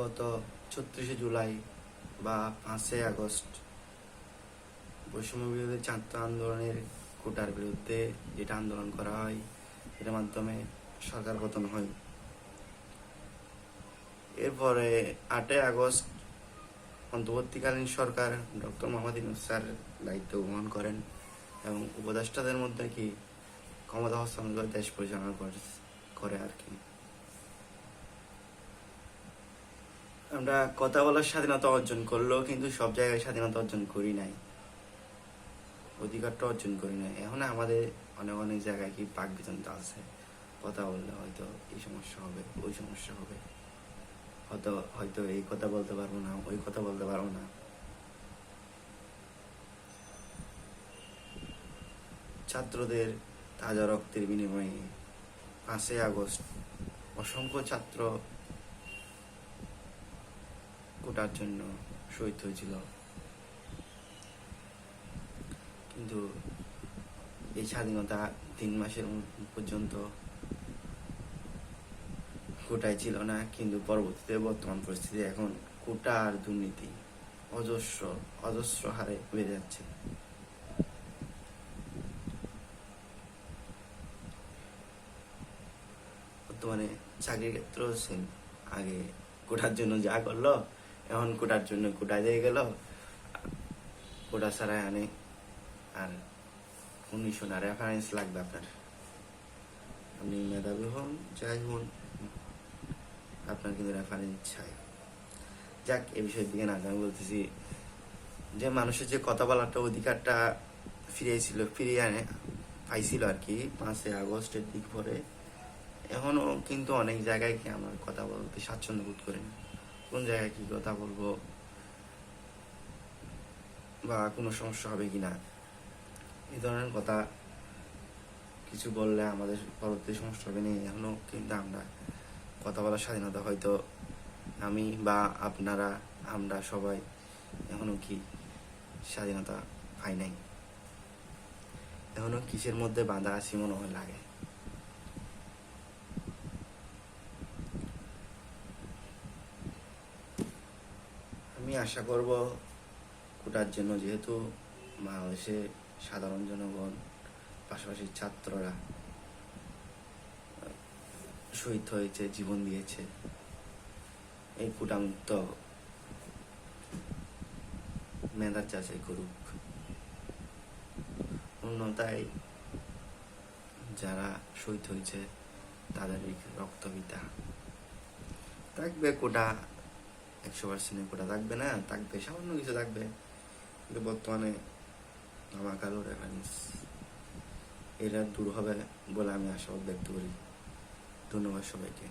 গত ৩৬শে জুলাই বা ৫ই আগস্ট বৈষম্য বিরোধী ছাত্র আন্দোলনের কোটার বিরুদ্ধে যেটা আন্দোলন করা হয়, এটার মাধ্যমে সরকার পতন হয়। এরপরে ৮ই আগস্ট অন্তর্বর্তীকালীন সরকার ডক্টর মোহাম্মদ ইউনূস স্যার দায়িত্ব গ্রহণ করেন এবং উপদেষ্টাদের মধ্যে কি ক্ষমতা হস্তান্তর করে দেশ পরিচালনা করে আর কি। আমরা কথা বলার স্বাধীনতা অর্জন করলেও কিন্তু সব জায়গায় স্বাধীনতা অর্জন করি নাই, অধিকারটা অর্জন করি নাই। এখন আমাদের অনেক অনেক জায়গায় কি বাক বিতন্ত্র আছে, কথা বললে হয়তো এই সমস্যা হবে, ওই সমস্যা হবে, হয়তো এই কথা বলতে পারবো না, ওই কথা বলতে পারবো না। ছাত্রদের তাজা রক্তের বিনিময়ে ৫ই আগস্ট অসংখ্য ছাত্র কোটার জন্য শহীদ হয়েছিল, কিন্তু এই স্বাধীনতা ৩ মাসের পর্যন্ত কোটায় ছিল না। কিন্তু পরবর্তীতে বর্তমান পরিস্থিতি এখন কোটা আর দুর্নীতি অজস্র হারে বেড়ে যাচ্ছে। বর্তমানে চাকরির ক্ষেত্র সেম, আগে কোটার জন্য যা করলো এখন কোটার জন্য কোটায় দিয়ে গেল, কোটা ছাড়াই আনে। আর ১৯ না রেফারেন্স লাগবে আপনার, আপনি মেধাবী হন যাই হন, আপনার কিন্তু রেফারেন্স চাই। যাক, এ বিষয়ের দিকে না, আমি বলতেছি যে মানুষের যে কথা বলাটা অধিকারটা ফিরিয়ে পাইছিল আর কি ৫ই আগস্টের দিক পরে, এখনো কিন্তু অনেক জায়গায় কি আমার কথা বলতে স্বাচ্ছন্দ্য বোধ করি না। কোন জায়গায় কি কথা বলবো বা কোনো সমস্যা হবে কিনা, এই ধরনের কথা কিছু বললে আমাদের পরবর্তী সমস্যা হবে না। এখনো কিন্তু আমরা কথা বলার স্বাধীনতা, হয়তো আমি বা আপনারা, আমরা সবাই এখনো কি স্বাধীনতা পাই নাই। এখনো কিসের মধ্যে বাঁধা আছি মনে হয় লাগে। আমি আশা করব কোটার জন্য, যেহেতু বাংলাদেশে সাধারণ জনগণ পাশাপাশি ছাত্ররা শহীদ হয়েছে, জীবন দিয়েছে, এই কোটামুক্ত মেধার যাচাই করুক। অন্যথায় যারা শহীদ হয়েছে তাদের রক্তবিতা থাকবে। কোটা ১০০% কোটা থাকবে না, থাকবে সামান্য কিছু থাকবে, কিন্তু বর্তমানে আমাকালো রেফারেন্স এরা দূর হবে বলে আমি আশাবাদ ব্যক্ত করি। ধন্যবাদ সবাইকে।